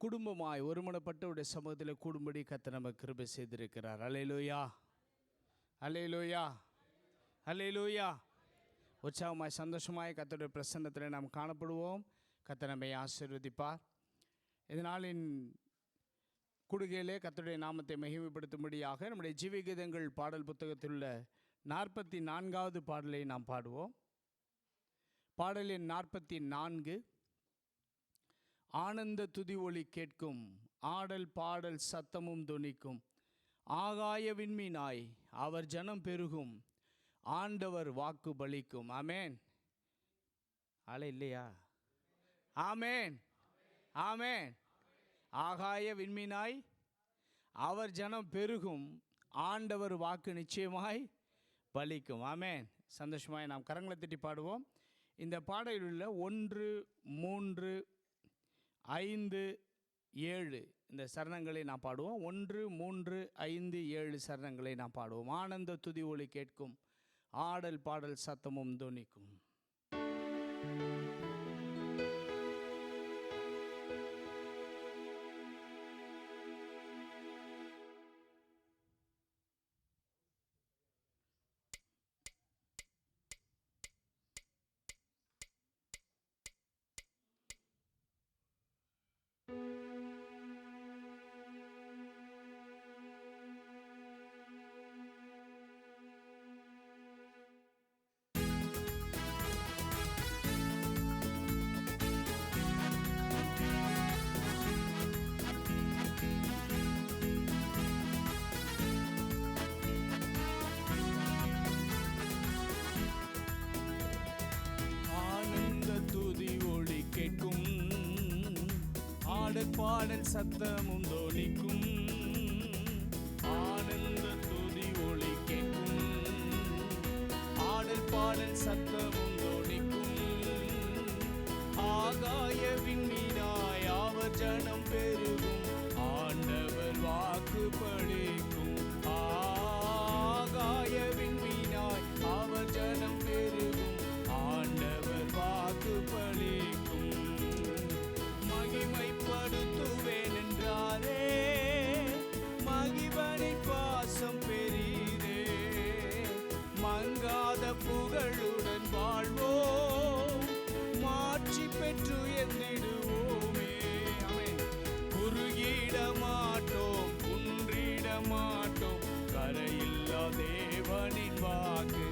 குடும்பமாய் ஒருமனப்பட்டவருடைய சமூகத்தில் கூடும்படி கர்த்தர் நமக்கு கிருபை செய்திருக்கிறார். அல்லேலூயா, அல்லேலூயா, அல்லேலூயா. உற்சாகமாய் சந்தோஷமாய் கர்த்தருடைய பிரசன்னத்தில் நாம் காணப்படுவோம். கர்த்தர் நம்மை ஆசீர்வதிப்பார். இதனாலின் கூடுகையிலே கர்த்தருடைய நாமத்தை மகிமைப்படுத்தும்படியாக நம்முடைய ஜீவகீதங்கள் பாடல் புத்தகத்தில் உள்ள 44வது பாடலை நாம் பாடுவோம். பாடலின் 44. ஆனந்த துதி ஒலி கேட்கும், ஆடல் பாடல் சத்தமும் தொனிக்கும், ஆகாய விண்மீனாய் அவர் ஜனம் பெருகும், ஆண்டவர் வாக்கு பலிக்கும். ஆமேன். ஆளே இல்லையா? ஆமேன், ஆமேன். ஆகாய விண்மீனாய் அவர் ஜனம் பெருகும், ஆண்டவர் வாக்கு நிச்சயமாய் பலிக்கும். ஆமேன். சந்தோஷமாய் நாம் கரங்களை தட்டி பாடுவோம். இந்த பாடலில் உள்ள 1, 3, 5, 7 இந்த சரணங்களை நாம் பாடுவோம். 1, 3, 5, 7 சரணங்களை நாம் பாடுவோம். ஆனந்த துதி ஒலி கேட்கும், ஆடல் பாடல் சத்தமும் தொனிக்கும். கேட்கும், ஆடல் பாடல் சத்தமும் தொனிக்கும், ஆனந்த துதி ஒலி கேட்கும், ஆடல் பாடல் சத்தமும் தொனிக்கும், ஆகாய விண்மீனாய் அவர் ஜனம் பெருகும், ஆண்டவர் வாக்கு பலிக்கும், ஆகாய விண்மீனாய் அவர் ஜனம் பெருகும், ஆண்டவர் வாக்கு பலிக்கும். மகிமைப்படுத்துவேன் என்றாரே, மகிபனின் பாசம் பெரிதே, மங்காத புகழுடன் வாழ்வோம், மாட்சி பெற்று எந்திடுவோமே. குறுகிட மாட்டோம், குன்றிட மாட்டோம், கரையில்லா தேவனின் வாக்கு.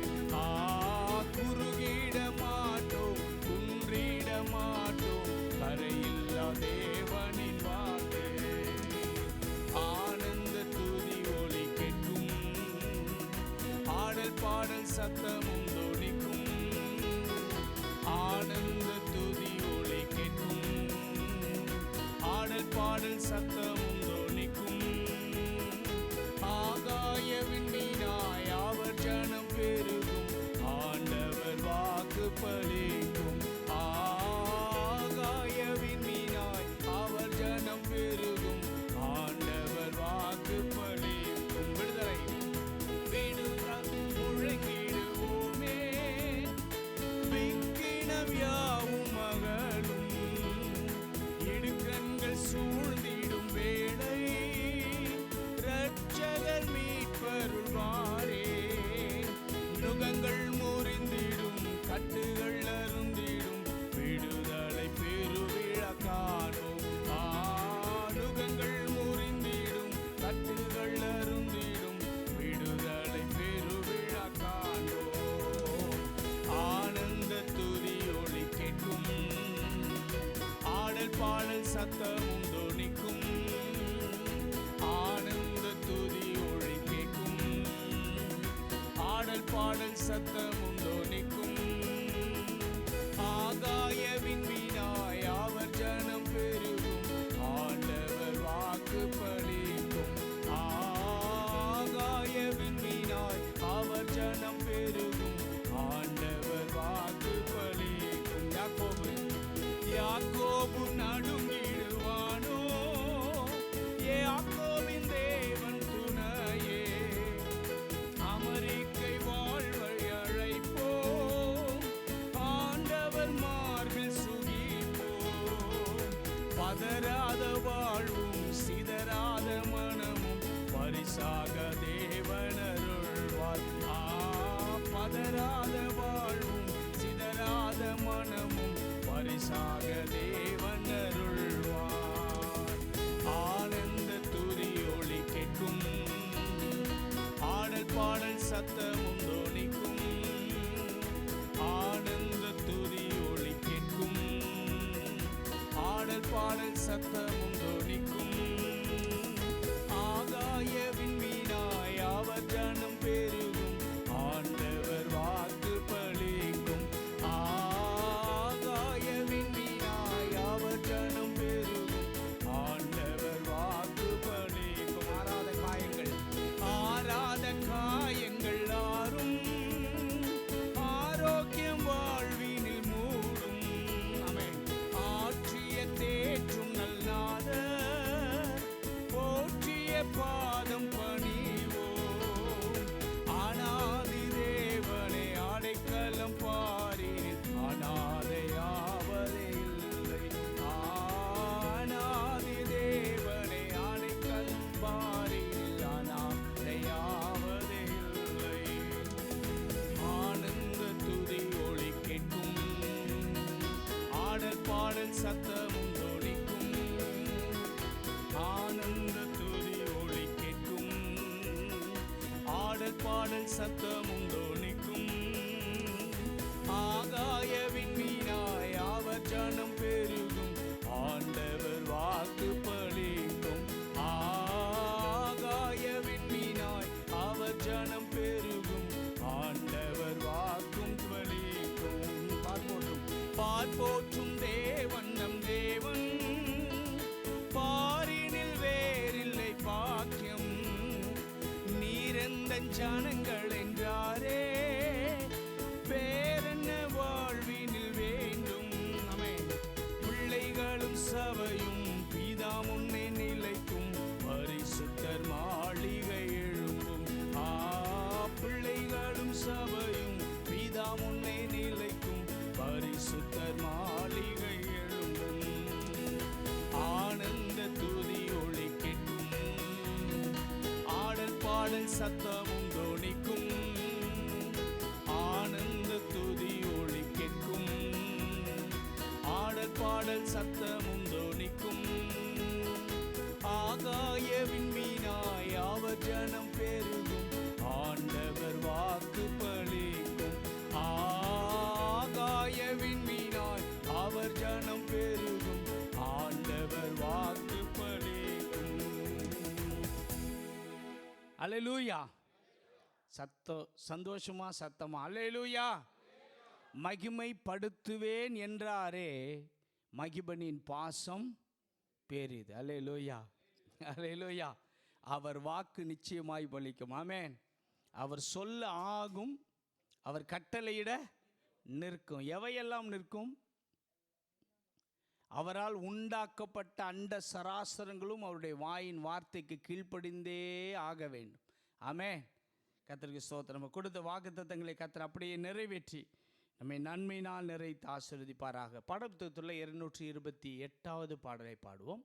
குறுகிட மாட்டோம், குன்றிட மாட்டோம், கரையில்லா தேவனின் வாக்கு. ஆனந்த துதி ஒலி கேட்கும், ஆடல் பாடல் சத்தமும் தொனிக்கும், ஆனந்த துதி ஒலி கேட்கும், ஆடல் பாடல் சத்தமும் தொனிக்கும், ஆகாய விண்மீனாய் அவர் ஜனம் பெருகும், ஆண்டவர் வாக்கு பலிக்கும், ஆகாய விண்மீனாய் அவர் ஜனம் பெருகும், ஆண்டவர் வாக்கு பலிக்கும். விடுதலை முழங்கிடுவோமே, விக்கினம் யாவும் மகளும், இடுக்கண்கள் சூழ்ந்திடும் வேளை, இரட்சகர் மீட்பருள்வாரே. நுகங்கள் முறிந்திடும், கட்டுகள் அருந்திடும், விடுதலை பெருவிழா காணும். நுகங்கள் முறிந்திடும், கட்டுகள் அருந்திடும், விடுதலை பெருவிழா காணும். ஆனந்த துதி ஒலி கேட்கும், ஆடல் பாடல் சத்தமும் தொனிக்கும், ஆனந்த துதி ஒலி கேட்கும், ஆடல் பாடல் சத்தமும் தொனிக்கும், ஆகாய விண்மீனாய் அவர் ஜனம் பெருகும், ஆண்டவர் வாக்கு பலிக்கும், ஆகாய விண்மீனாய் அவர் ஜனம் பெருகும், ஆண்டவர் வாக்கு பலிக்கும். யாக்கோபு நடுங்கிடுவானோ, யாக்கோபின் தேவன் துணையே, அமெரிக்கை வாழ்வை அழைப்போம், ஆண்டவர் மார்க்க பரிசாக தேவனருள்வார். பதறாத வாழ்வும் சிதறாத மனமும் பரிசாக தேவனருள்வார். ஆனந்த துதி ஒலி கேட்கும், ஆடல் பாடல் சத்தமும் தோனிக்கும். ஆனந்த துதி ஒலி கேட்கும், ஆடல் பாடல் சத்தமும் தோனிக்கும். ஆகாய விண்மீனாய் அவர் ஜனம் பெருகும், ஆண்டவர் வாக்கு பலிக்கும். ஆகாய விண்மீனாய் அவர் ஜனம் பெருகும், ஆண்டவர் வாக்கு பலிக்கும். ஆறாத காயங்கள், ஆறாத காயங்கள் ஆறும், ஆரோக்கியம் வாழ்வினில் மூடும். ஆமென். ஆற்றிய தேற்றும் நல்நாதர், போற்றிய பாதம் பணிவோம். அநாதி தேவனே அடைக்கலம் பாரினில் அநாதையாவதே இல்லை. அநாதி தேவனே அடைக்கலம் பாரினில் அநாதையாவதே இல்லை. ஆனந்த துதி ஒலி கேட்கும், ஆடல் பாடல் சத்தமும் தோனிக்கும். ஆனந்த துதி ஒலி கேட்கும், ஆடல் பாடல் சத்தமும் தோனிக்கும். ஆகாய விண்மீனாய் அவர் ஜனம் பெருகும், ஆண்டவர் வாக்கு பலிக்கும். ஆகாய விண்மீனாய் அவர் ஜனம் பெருகும், ஆண்டவர் வாக்கும் பலிக்கும். பார்ப்போற்றும் தேவன் நம் தேவன், பாரினில் வேறில்லை பாக்கியம். நீரெந்தன் ஜனங்கள் என்றாரே, வேறென்ன வாழ்வினில் வேண்டும். ஆமென். பிள்ளைகளும் சபையும் பிதா முன்னே நிலைக்கும், பரிசுத்தர் மாளிகை எழும்பும். பிள்ளைகளும் சபையும் பிதா முன்னே நிலைக்கும், பரிசுத்தர் மாளிகை எழும்பும். ஆனந்த துதி ஒலி கேட்கும், ஆடல் பாடல் சத்தமும் தோனிக்கும். ஆனந்த துதி ஒலி கேட்கும், ஆடல் பாடல் சத்தமும் தோனிக்கும். ஆகாய விண்மீனாய் அவர் ஜனம் பெருகும், ஆண்டவர் வாக்கு பலிக்கும். ஆகாய விண்மீனாய் அவர் ஜனம் பெருகும், ஆண்டவர் வாக்கு பலிக்கும். அல்லேலூயா. சந்தோஷமா சத்தமா அல்லேலூயா. மகிமைப்படுத்துவேன் என்றாரே, மகிபனின் பாசம் பெரிது. அல்லேலூயா, அல்லேலூயா. அவர் வாக்கு நிச்சயமாய் பலிக்கும். ஆமென். அவர் சொல்ல ஆகும், அவர் கட்டளையிட நிற்கும். எவையெல்லாம் நிற்கும்? அவரால் உண்டாக்கப்பட்ட அண்ட சராசரங்களும் அவருடைய வாயின் வார்த்தைக்கு கீழ்ப்படிந்தே ஆக வேண்டும். ஆமென். கர்த்தருக்கு ஸ்தோத்திரம். நம்ம கொடுத்த வாக்குத்தத்தங்களை கர்த்தர் அப்படியே நிறைவேற்றி நம்மை நன்மையினால் நிறைத்து ஆசீர்வதிப்பாராக. பாடப்புத்தகத்தில் 228வது பாடலை பாடுவோம்.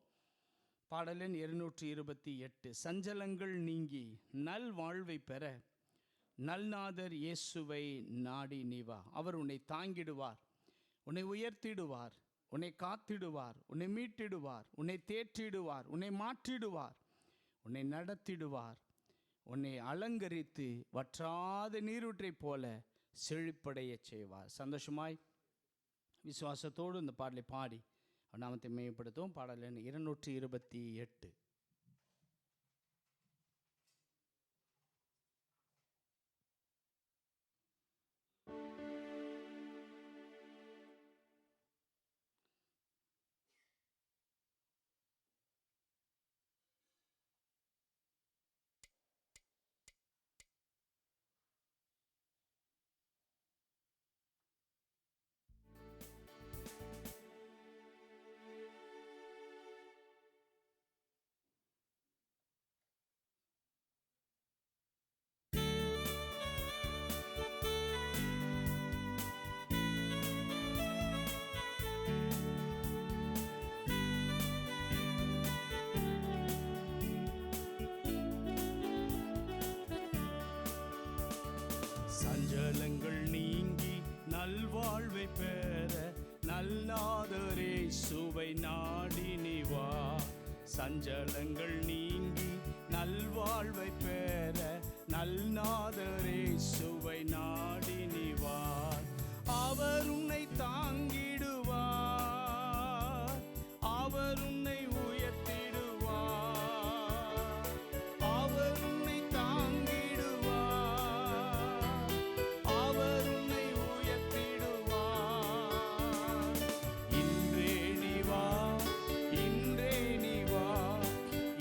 பாடலின் 228. சஞ்சலங்கள் நீங்கி நல் வாழ்வை பெற நல்நாதர் இயேசுவை நாடி நீ வா. அவர் உன்னை தாங்கிடுவார், உன்னை உயர்த்திடுவார், உன்னை காத்திடுவார், உன்னை மீட்டிடுவார், உன்னை தேற்றிடுவார், உன்னை மாற்றிடுவார், உன்னை நடத்திடுவார், உன்னை அலங்கரித்து வற்றாத நீரூற்றை போல செழிப்படைய செய்வார். சந்தோஷமாய் விசுவாசத்தோடு இந்த பாடலை பாடி நாமத்தை மேம்படுத்தும். பாடல் எண் 228. நல்வாழ்வை பெற நல்லாதரே சுவை நாடி நீ வா. சஞ்சலங்கள் நீங்கி நல்வாழ்வை பெற நல்நாதரே சுவை நாடி நீ வா. அவர் உன்னை தாங்கிடுவார், அவர் உன்னை உயர்த்திடுவார், அவர் உன்னை தாங்கிடுவார், அவர் உன்னை உயர்த்திடுவார். இன்றே நீ வா, இன்றே நீ வா,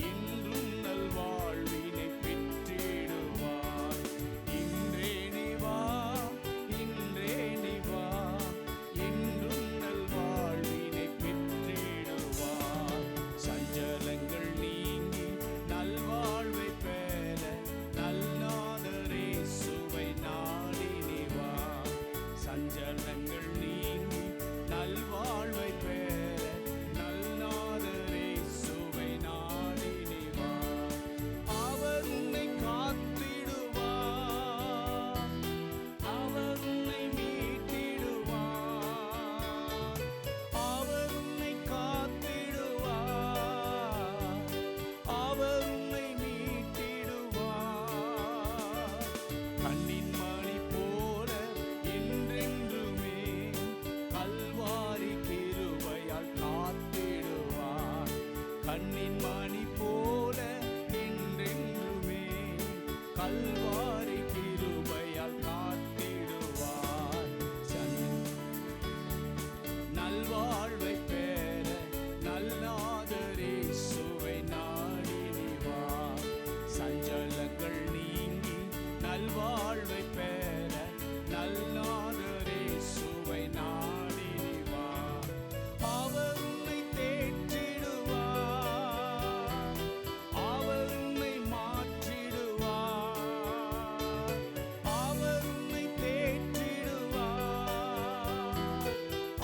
இன்றும் நல்வாழ்வினை பெற்றிடுவார். இன்றே நீ வா, இன்றே நீ வா, இன்றும் நல்வாழ்வினை பெற்றிடுவார். சஞ்சலங்கள் நீங்கி நல்வாழ்வை பெற நல்நாதரே சுவை நாடி நீ வா. சஞ்சலங்கள் நீங்கி நல்வாழ்வை பெற நல்நாதரே சுவை நாடி நீ வா. அவர் உன்னை காத்திடுவார், அவர் உன்னை மீட்டிடுவார், அவர் உன்னை காத்திடுவார், அவர் உன்னை மீட்டிடுவார். கண்ணின் மணி போல என்றென்றுமே கல்வாரி கிருபையால் காத்திடுவார். கண்ணின் மணி போல என்றென்றுமே கல்வாரி கிருபையால் காத்திடுவார். நல்வாழ்வை பெற நல்நாதரே சுவை நாடி நீ வா. சஞ்சலங்கள் நீங்கி நல்வாழ்வை பெற நல்நாதரே சுவை நாடி நீ வா. அவர் உன்னை தேற்றிடுவார், அவர் உன்னை மாற்றிடுவார், அவர் உன்னை தேற்றிடுவார்,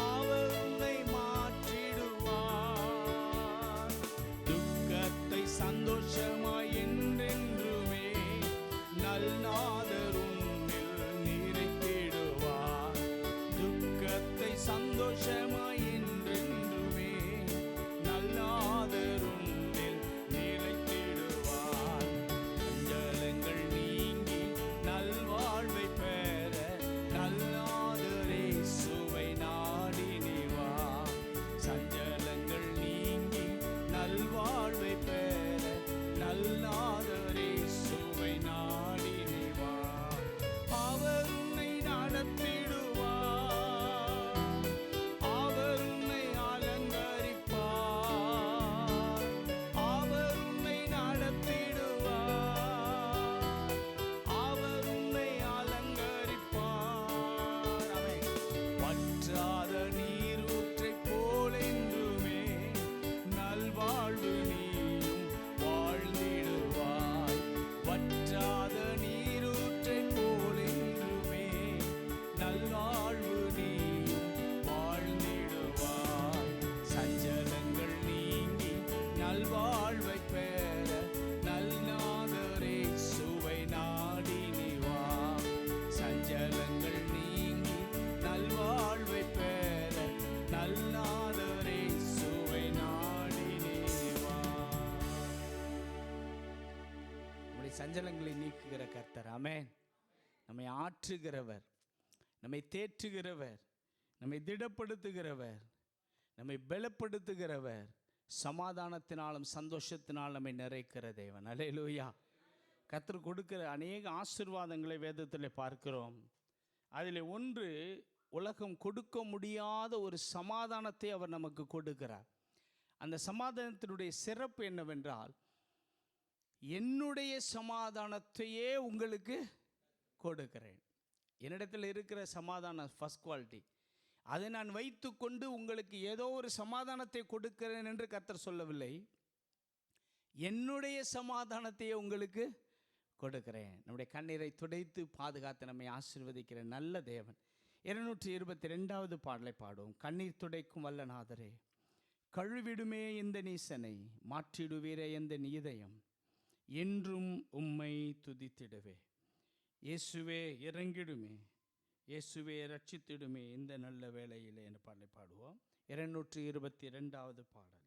அவர் உன்னை மாற்றிடுவார். துக்கத்தை சந்தோஷமாய் என்றென்றுமே நல்நாதர் உன்னில் நிறைத்திடுவார். துக்கத்தை சந்தோஷமாய் என்றென்றுமே நல்நாதர் உன்னில் நிறைத்திடுவார். சஞ்சலங்கள் நீங்கி நல்வாழ்வை பெற நல்நாதரே சுவை நாடி நீ வா. சஞ்சலங்கள் நீங்கி நல்வாழ்வை பெற நல்நாதரே சுவை நாடி நீ வா. அவர் உன்னை நடத்திடுவார், அவர் உன்னை அலங்கரிப்பார், அவர் உன்னை நடத்திடுவார், அவர் உன்னை அலங்கரிப்பார். ஆமென். வற்றாத நீரூற்றைப் போல் என்றுமே நல்வாழ்வு நீயும் வாழ்ந்திடுவாய். வற்றாத நீரூற்றைப் போல் என்றுமே நல்வாழ்வு நீயும் வாழ்ந்திடுவாய். சஞ்சலங்கள் நீங்கி நல்வாழ்வை பெற நல்நாதரே சுவை நாடி நீ வா. சஞ்சலங்கள் நீங்கி நல்வாழ்வை பெற நல்நாதரே சுவை நாடி நீ வா. நம்முடைய சஞ்சலங்களை நீக்குகிற கர்த்தர். ஆமென். நம்மை ஆற்றுகிறவர், நம்மை தேற்றுகிறவர், நம்மை திடப்படுத்துகிறவர், நம்மை பலப்படுத்துகிறவர், சமாதானத்தினாலும் சந்தோஷத்தினால் நம்மை நிறைக்கிற தேவன். அல்லேலூயா. கர்த்தர் கொடுக்கிற அநேக ஆசீர்வாதங்களை வேதத்தில் பார்க்கிறோம். அதில் ஒன்று, உலகம் கொடுக்க முடியாத ஒரு சமாதானத்தை அவர் நமக்கு கொடுக்கிறார். அந்த சமாதானத்தினுடைய சிறப்பு என்னவென்றால், என்னுடைய சமாதானத்தையே உங்களுக்கு கொடுக்கிறேன். என்னிடத்தில் இருக்கிற சமாதானம் ஃபர்ஸ்ட் குவாலிட்டி. அதை நான் வைத்துக்கொண்டு உங்களுக்கு ஏதோ ஒரு சமாதானத்தை கொடுக்கிறேன் என்று கர்த்தர் சொல்லவில்லை. என்னுடைய சமாதானத்தையே உங்களுக்கு கொடுக்கிறேன். நம்முடைய கண்ணீரை துடைத்து பாதுகாத்து நம்மை ஆசீர்வதிக்கிற நல்ல தேவன். 222வது பாடலை பாடுவோம். கண்ணீர் துடைக்கும் வல்ல நாதரே, கழுவிடுமே இந்த நீசனை, மாற்றிடுவீரே எந்த இதயம், என்றும் உம்மை துதித்திடுவே. இயேசுவே இறங்கிடுமே, இயேசுவே ரட்சித்திடுமே இந்த நல்ல வேளையிலே என்ற பாடலை பாடுவோம். 222வது பாடல்.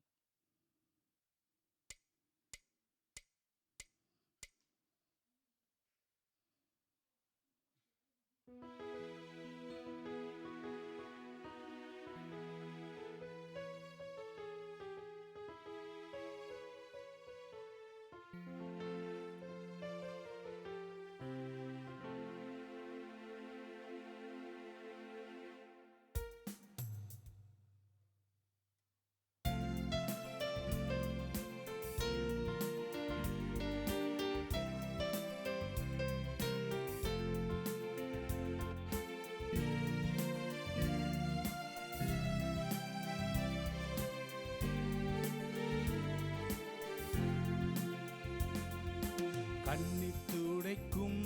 கண்ணித்துடைக்கும்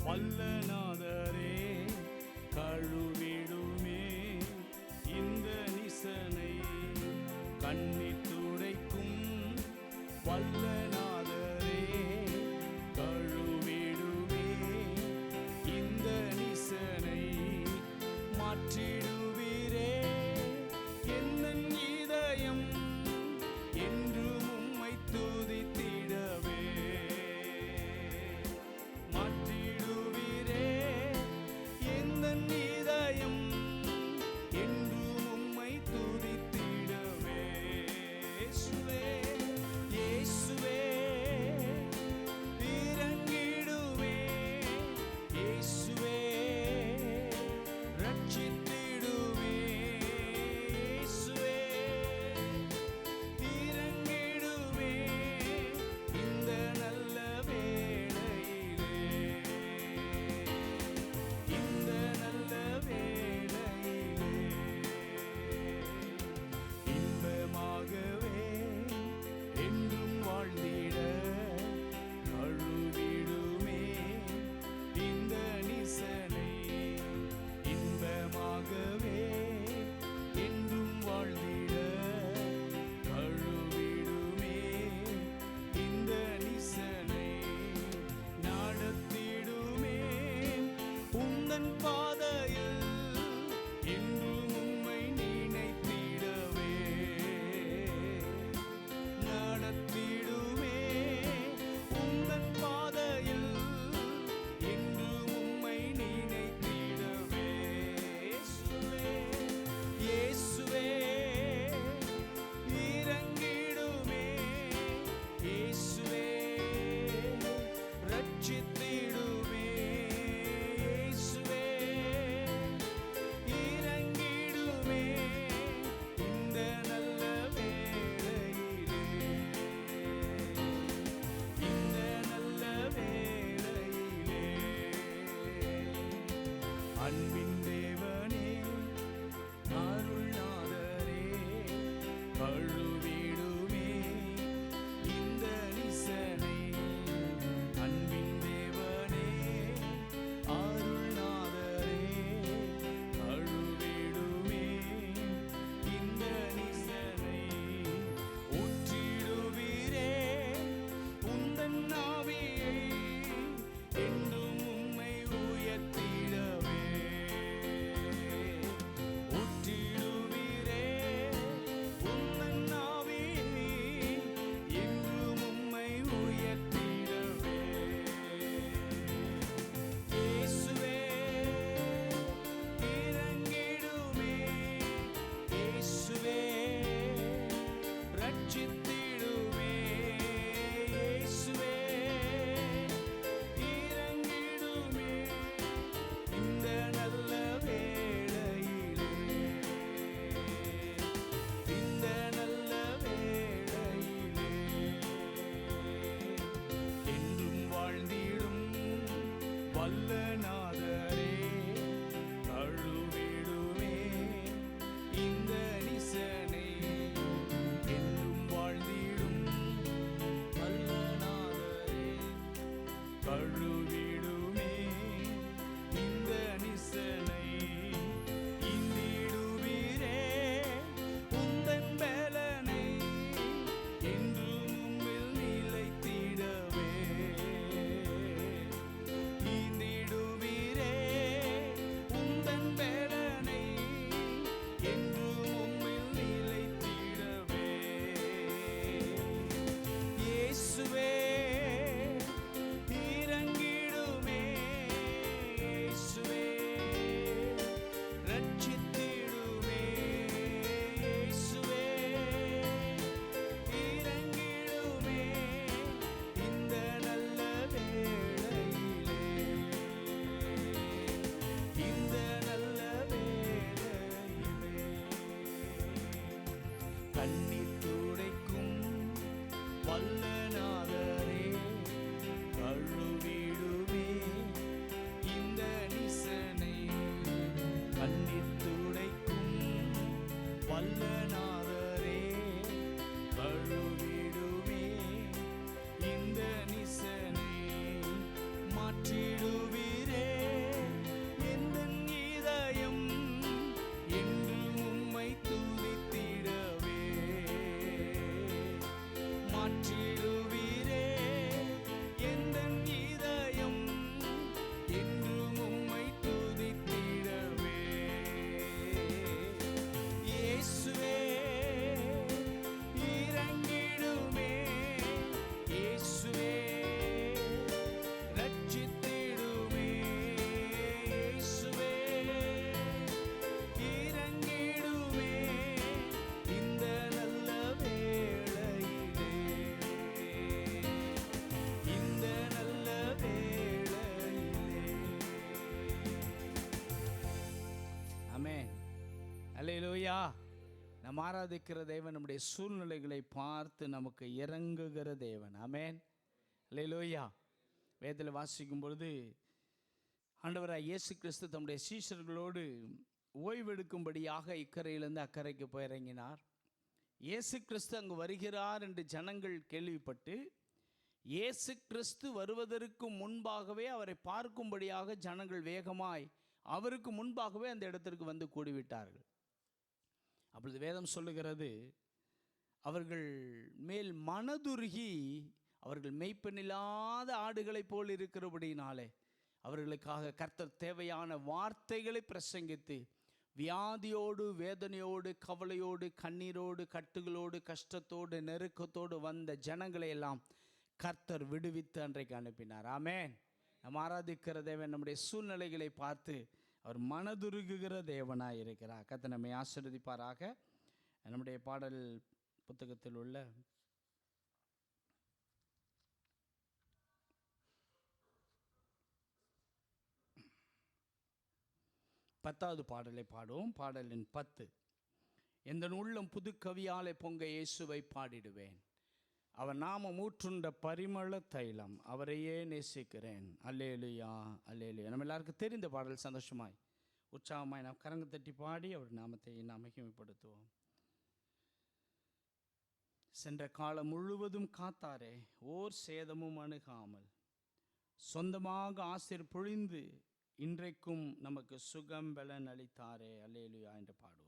வல்லநாதரே, கழுவிடுமே இந்த நிசனை. கண்ணித்துடைக்கும் வல்லநாதரே, கழுவிடுமே இந்த நிசனை. மாற்றிடுவீரே என்னன் இதயம் என்றும் உம்மை துதித்திடவே. அன்பின் தேவனே, அருள்நாதரே, கழுவிடுமே இந்த நிசனை. அன்பின் தேவனே, அருள்நாதரே, கழுவிடுமே இந்த நிசனை. ஊற்றிடுவீரே உந்தன் ஆவியை என்றும் உம்மை உயர்த்திடவே. வல்லநாதரே கழுவிடுமே இந்த நிசனை கண்ணீர் துடைக்கும் வல்லநாதரே கழுவிடுமே இந்த நிசனை மாற்றிடுவீரே எந்த இதயம் என்று உம்மை துதித்திடவே மாற்றிடுவீரே எந்த இதயம் என்று உம்மை துதித்திடவே இயேசுவே இறங்கிடுமே இயேசுவே ரட்சித்திடுமே இயேசுவே இறங்கிடுமே இந்த நல்ல வேளையிலே இந்த நல்ல வேளையிலே. ஆமென். அல்லேலூயா. நாம் ஆராதிக்கிற தேவன் நம்முடைய சூழ்நிலைகளை பார்த்து நமக்கு இறங்குகிற தேவன். ஆமென். அல்லேலூயா. வேதத்தில் வாசிக்கும் பொழுது ஆண்டவராய் இயேசு கிறிஸ்து தம்முடைய சீஷர்களோடு ஓய்வெடுக்கும்படியாக இக்கரையிலிருந்து அக்கறைக்கு போய் இறங்கினார். இயேசு கிறிஸ்து அங்கு வருகிறார் என்று ஜனங்கள் கேள்விப்பட்டு இயேசு கிறிஸ்து வருவதற்கு முன்பாகவே அவரை பார்க்கும்படியாக ஜனங்கள் வேகமாய் அவருக்கு முன்பாகவே அந்த இடத்திற்கு வந்து கூடிவிட்டார்கள். அப்பொழுது வேதம் சொல்லுகிறது, அவர்கள் மேல் மனதுருகி அவர்கள் மெய்ப்பனில்லாத ஆடுகளைப் போல் இருக்கிறபடினாலே அவர்களுக்காக கர்த்தர் தேவையான வார்த்தைகளை பிரசங்கித்து வியாதியோடு வேதனையோடு கவலையோடு கண்ணீரோடு கட்டுகளோடு கஷ்டத்தோடு நெருக்கத்தோடு வந்த ஜனங்களை எல்லாம் கர்த்தர் விடுவித்து அன்றைக்கு அனுப்பினார். ஆமென். நாம் ஆராதிக்கிற தேவன் நம்முடைய சூழ்நிலைகளை பார்த்து அவர் மனதுருகுகிற தேவனாய் இருக்கிறார். கர்த்தர் நம்மை ஆசீர்வதிப்பாராக. நம்முடைய பாடல் புத்தகத்தில் உள்ள 10வது பாடலை பாடுவோம். பாடலின் 10. எந்த உள்ளம் புது கவியாலை பொங்க இயேசுவை பாடிடுவேன். அவர் நாமம் ஊற்றுண்ட பரிமள தைலம், அவரையே நேசிக்கிறேன். அல்லேலுயா அல்லேலுயா. நம்ம எல்லாருக்கும் தெரிந்த பாடல். சந்தோஷமாய் உற்சாகமாய் நாம் கரங்க தட்டி பாடி அவர் நாமத்தை நாம் மகிமைப்படுத்துவோம். சென்ற காலம் முழுவதும் காத்தாரே, ஓர் சேதமும் அணுகாமல் சொந்தமாக ஆசீர் பொழிந்து இன்றைக்கும் நமக்கு சுகம் பலன் அளித்தாரே. அல்லேலுயா என்று பாடுவோம்.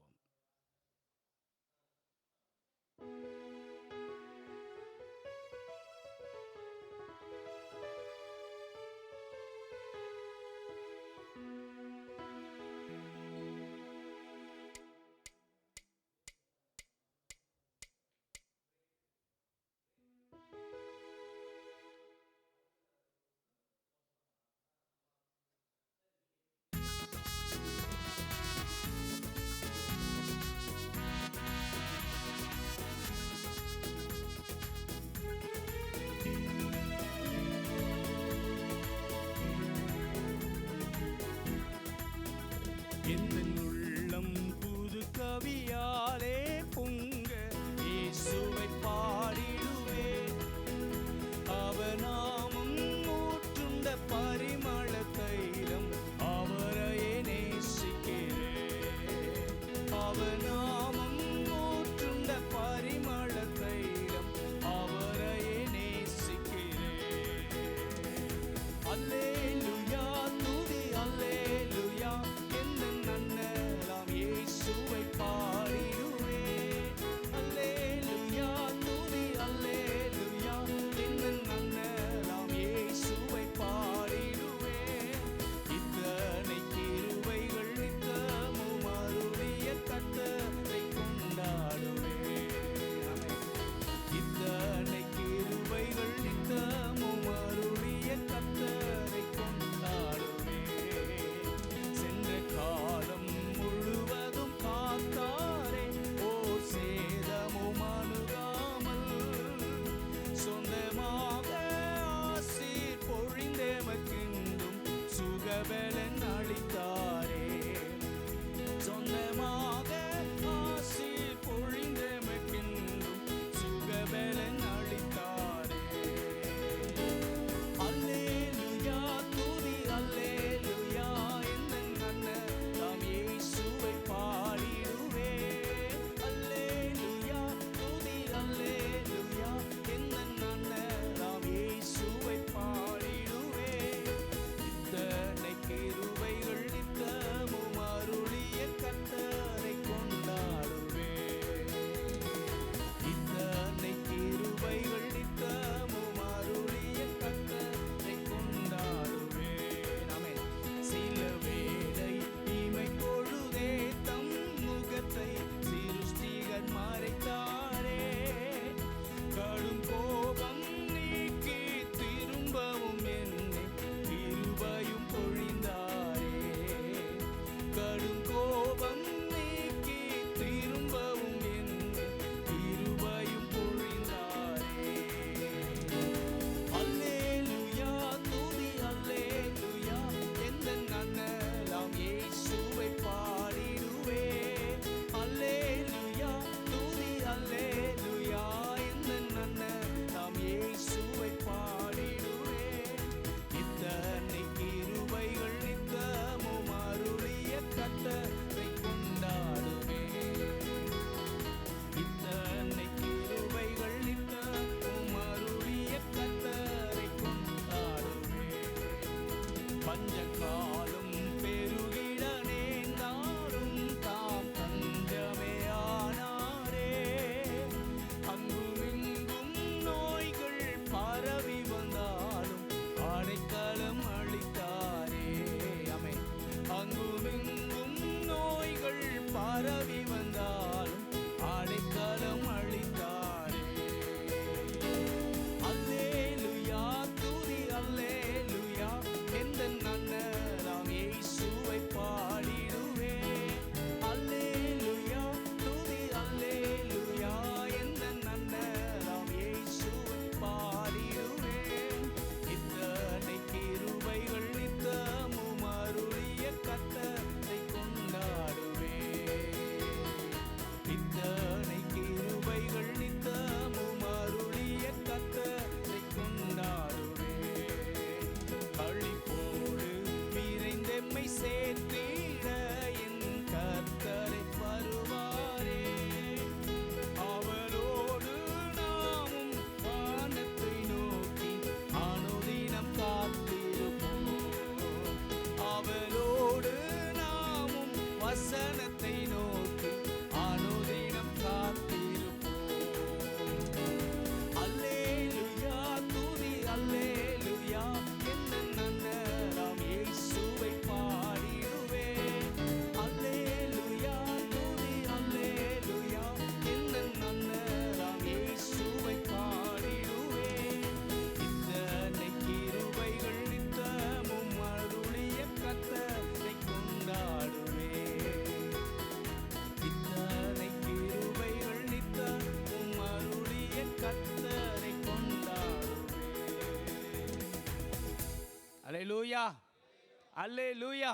அல்லேலூயா.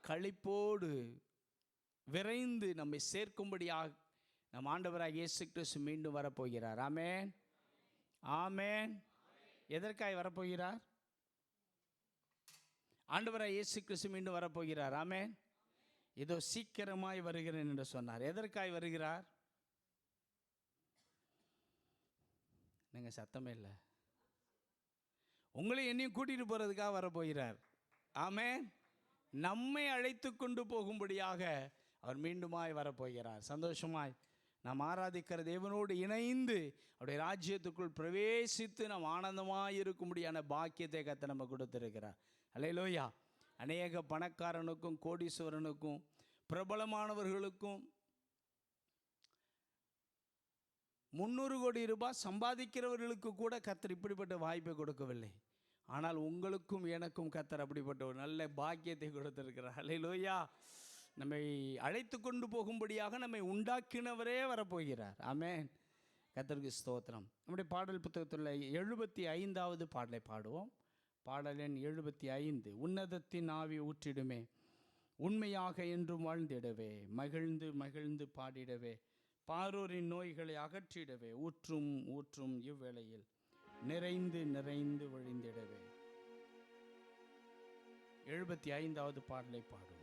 களிப்போடு விரைந்து நம்மை சேர்க்கும்படியாக நம் ஆண்டவராக இயேசு கிறிஸ்து மீண்டும் வரப்போகிறார். ஆமென், ஆமென். எதற்காய் வரப்போகிறார்? ஆண்டவராக இயேசு கிறிஸ்து மீண்டும் வரப்போகிறார். ஆமென். இதோ சீக்கிரமாய் வருகிறேன் என்று சொன்னார். எதற்காய் வருகிறார்? நீங்கள் சத்தமே இல்லை. உங்களை என்னையும் கூட்டிகிட்டு போகிறதுக்காக வரப்போகிறார். ஆமென். நம்மை அழைத்து கொண்டு போகும்படியாக அவர் மீண்டுமாய் வரப்போகிறார். சந்தோஷமாய் நாம் ஆராதிக்கிற தேவனோடு இணைந்து அவருடைய ராஜ்யத்துக்குள் பிரவேசித்து நாம் ஆனந்தமாய் இருக்கும்படியான பாக்கியத்தை கர்த்தர் நம்ம கொடுத்திருக்கிறார். அல்லேலூயா. அநேக பணக்காரனுக்கும் கோடீஸ்வரனுக்கும் பிரபலமானவர்களுக்கும் 300 கோடி ரூபாய் சம்பாதிக்கிறவர்களுக்கு கூட கர்த்தர் இப்படிப்பட்ட வாய்ப்பை கொடுக்கவில்லை. ஆனால் உங்களுக்கும் எனக்கும் கர்த்தர் அப்படிப்பட்ட ஒரு நல்ல பாக்கியத்தை கொடுத்திருக்கிறார். அல்லேலூயா. நம்மை அழைத்து கொண்டு போகும்படியாக நம்மை உண்டாக்கினவரே வரப்போகிறார். ஆமென். கர்த்தருக்கு ஸ்தோத்திரம். நம்முடைய பாடல் புத்தகத்தில் 75வது பாடலை பாடுவோம். பாடல் எண் 75. உன்னதத்தின் ஆவி ஊற்றிடுமே, உண்மையாக என்றும் வாழ்ந்திடவே, மகிழ்ந்து மகிழ்ந்து பாடிடவே, பாரோரின் நோய்களை அகற்றிடவே, ஊற்றும் ஊற்றும் இவ்வேளையில் நிறைந்து நிறைந்து வழிந்திடவே. 75வது பாடலை பாடுவோம்.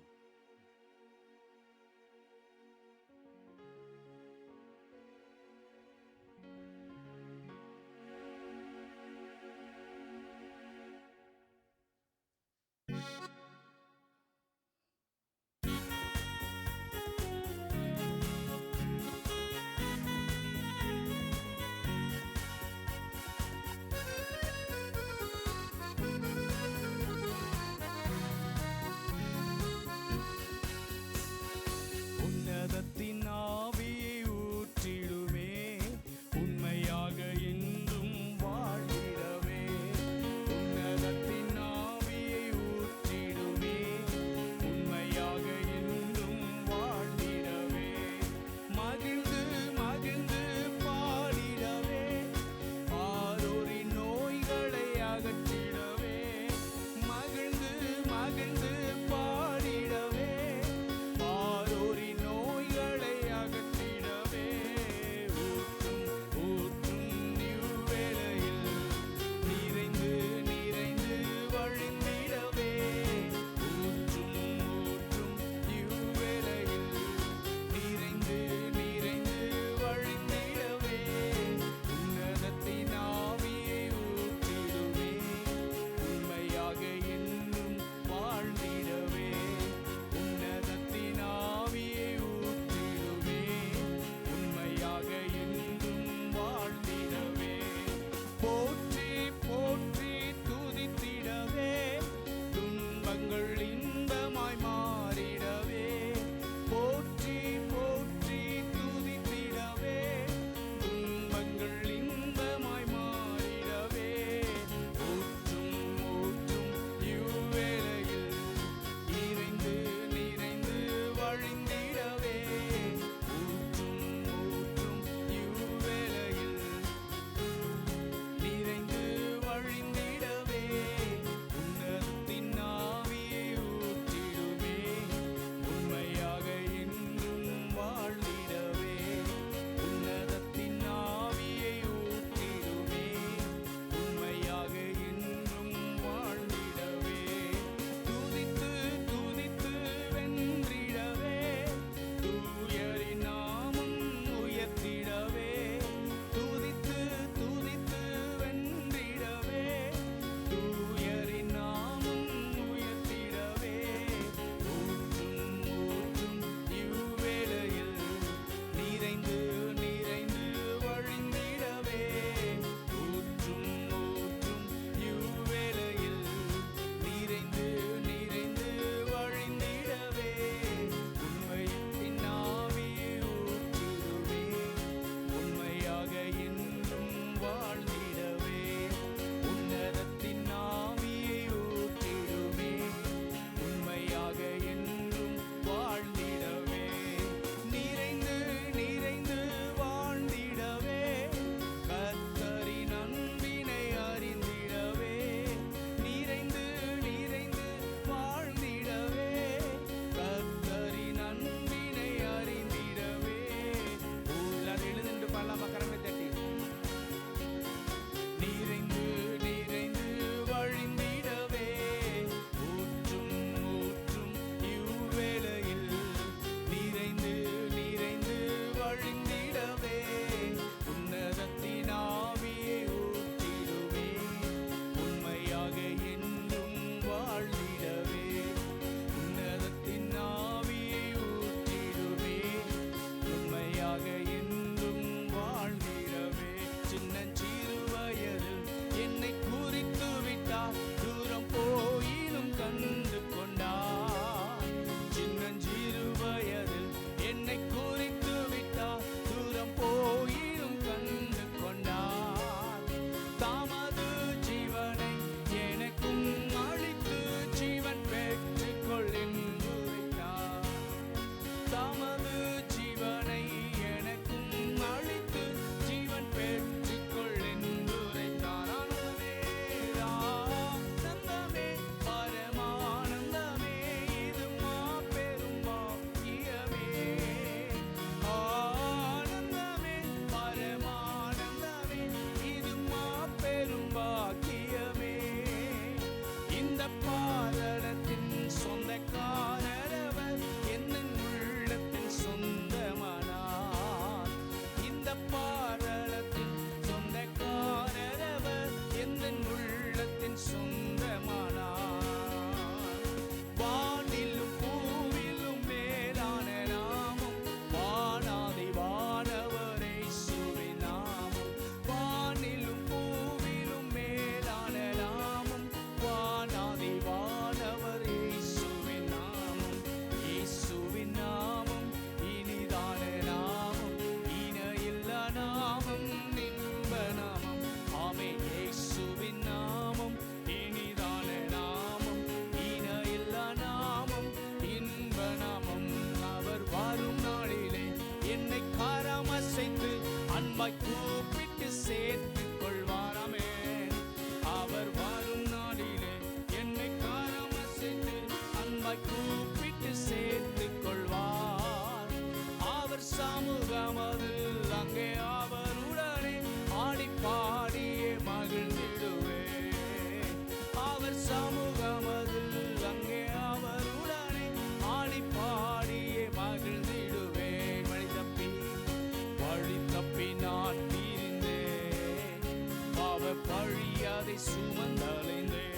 பாவ பழியாதை சுமந்தலைந்தே,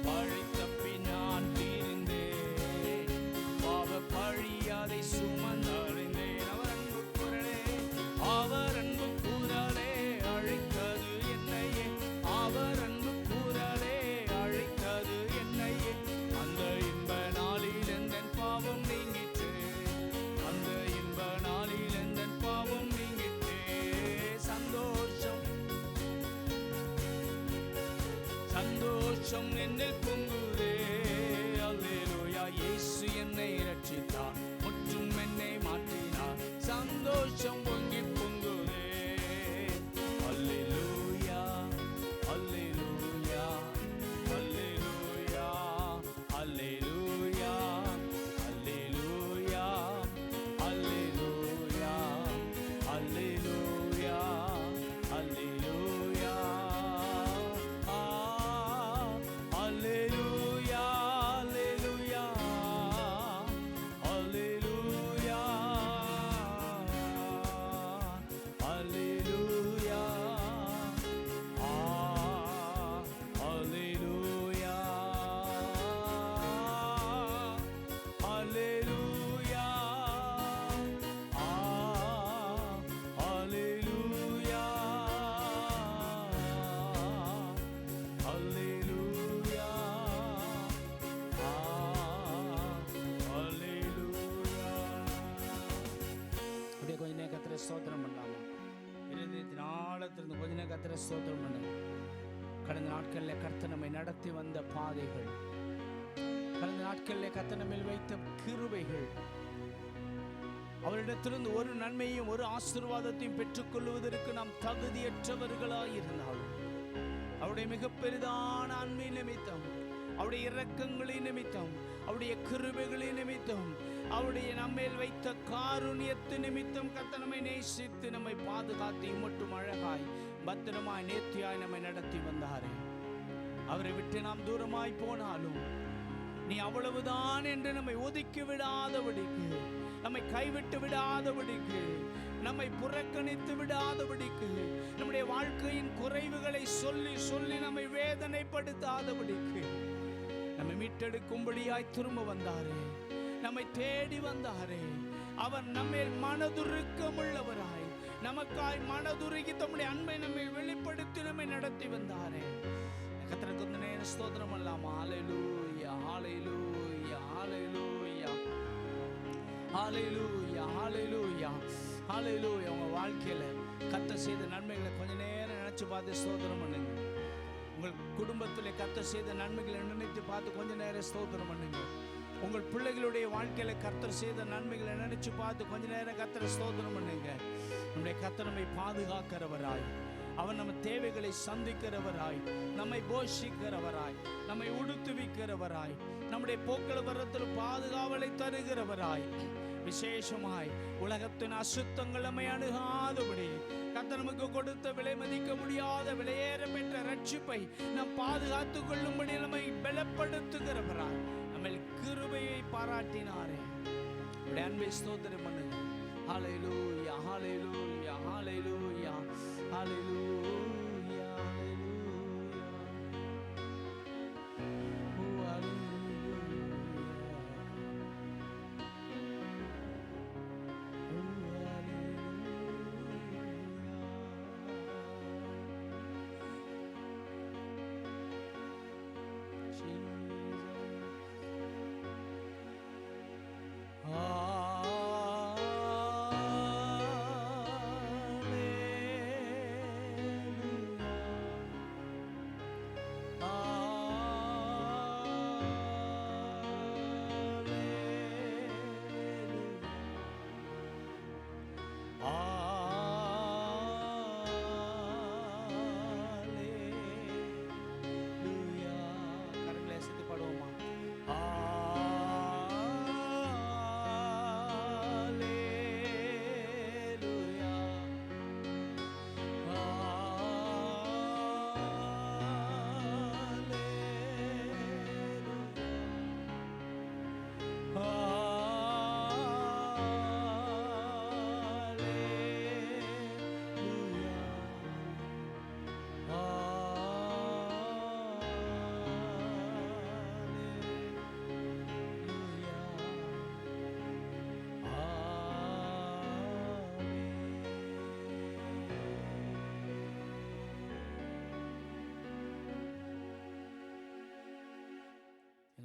பழி தப்பி நான் தீர்ந்தேன். பாவ பழியாதை சுமந்தலைந்தேன். அவர் அன்பு குரலே, அவர் அன்பு குரலே அழைத்தது என்னையே, அவர் அன்பு குரலே அழைத்தது என்னையே. அந்த இன்ப நாளில் எந்தன் பாவம் நீங்கிற்று, அந்த இன்ப நாளில் எந்தன் பாவம் நீங்கிற்றே. சந்தோஷம் சந்தோஷம் என்னில் பொங்குதே. அல்லேலூயா, இயேசு என்னை ரட்சித்தார், முற்றும் என்னை மாற்றினார். சந்தோஷம் பொங்கி பொங்குதே. அல்லேலூயா, அல்லேலூயா, அல்லேலூயா, அல்லேலூயா, அல்லேலூயா, அல்லேலூயா, அல்லேலூயா, அல்லேலூயா. அல்லேலூயா, அல்லேலூயா, அல்லேலூயா, அல்லேலூயா, அல்லேலூயா, அல்லேலூயா, அல்லேலூயா, அல்லேலூயா, அல்லேலூயா. அப்படியே கொஞ்ச நேரம் கர்த்தரை ஸ்தோத்திரம் பண்ணலாமா? இருதயத்தின் ஆழத்திலிருந்து கொஞ்ச நேரம் கர்த்தரை ஸ்தோத்திரம் பண்ணுங்க. கடந்த நாட்களில் கர்த்தர் நம்மை நடத்தி வந்த பாதைகள், கடந்த நாட்களில் கர்த்தர் நம்மில் வைத்த கிருபைகள், அவரிடத்திலிருந்து ஒரு நன்மையும் ஒரு ஆசீர்வாதத்தையும் பெற்றுக்கொள்வதற்கு நாம் தகுதியற்றவர்களாய் இருந்தாலும், அவருடைய மிக பெரிதான அன்பின் நிமித்தம், அவருடைய இரக்கங்களின் நிமித்தம், அவருடைய கிருபைகளின் நிமித்தம், அவருடைய நம்மேல் வைத்த காருண்யத்து நிமித்தம் கர்த்தர் நம்மை நேசித்து நம்மை பாதுகாத்து மட்டும் அழகாய் பத்திரமாய் நேர்த்தியாய் நம்மை நடத்தி வந்தாரே. அவரை விட்டு நாம் தூரமாய் போனாலும் நீ அவ்வளவுதான் என்று நம்மை ஒதுக்கி விடாதபடிக்கு, நம்மை கைவிட்டு விடாதபடிக்கு, நம்மை புறக்கணித்து விடாதபடிக்கு, நம்முடைய வாழ்க்கையின் குறைவுகளை சொல்லி சொல்லி நம்மை வேதனைப்படுத்தாதபடிக்கு நம்மை மீட்டெடுக்கும்படியாய் திரும்ப வந்தாரே, நம்மை தேடி வந்தாரே. அவர் நம்மேல் மனதுருக்கமுள்ளவராய் நமக்காய் மனதுருகி தம்முடைய அன்பை நம்மை வெளிப்படுத்தி நம்மை நடத்தி வந்தாரே. கர்த்தருக்கு நேர ஸ்தோத்திரம் அல்லாமா? ஹல்லேலூயா, ஹல்லேலூயா, ஹல்லேலூயா, ஹல்லேலூயா, ஹல்லேலூயா, ஹல்லேலூயா. உங்க வாழ்க்கையில கர்த்தர் செய்த நன்மைகளை கொஞ்ச நேரம் நினைச்சு பார்த்து ஸ்தோத்திரம் பண்ணுங்க. உங்கள் குடும்பத்திலே கர்த்தர் செய்த நன்மைகளை நினைத்து பார்த்து கொஞ்ச நேரம் ஸ்தோத்திரம் பண்ணுங்க. உங்கள் பிள்ளைகளுடைய வாழ்க்கையில கர்த்தர் செய்த நன்மைகளை நினைச்சு பார்த்து கொஞ்ச நேரம் கர்த்தரை ஸ்தோத்திரம் பண்ணுங்க. நம்முடைய கர்த்தர் நம்மை பாதுகாக்கிறவராய், அவர் நம்ம தேவைகளை சந்திக்கிறவராய், நம்மை போஷிக்கிறவராய், நம்மை உடுத்துவிக்கிறவராய், நம்முடைய போக்குவரத்தில் பாதுகாவலை தருகிறவராய், விசேஷமாய் உலகத்தின் அசுத்தங்கள் நம்மை அணுகாதபடி கர்த்தர் நமக்கு கொடுத்த விலை மதிக்க முடியாத விலையேற பெற்ற ரட்சிப்பை நாம் பாதுகாத்துக் கொள்ளும்படி நம்மை பலப்படுத்துகிறவராய், நம்ம கிருபையை பாராட்டினாரே. அன்பை ஸ்தோத்திரம் பண்ணுங்க. ஹல்லேலூயா, ஹல்லேலூயா, ஹல்லேலூயா, ஹல்லேலூயா,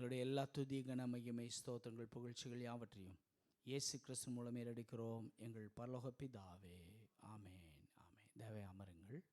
எங்களுடைய எல்லா துதி கன மகிமை ஸ்தோத்திரங்கள் புகழ்ச்சிகள் யாவற்றையும் இயேசு கிறிஸ்து மூலமே எடுக்கிறோம் எங்கள் பரலோக பிதாவே. ஆமென். ஆமென். தேவை அமருங்கள்.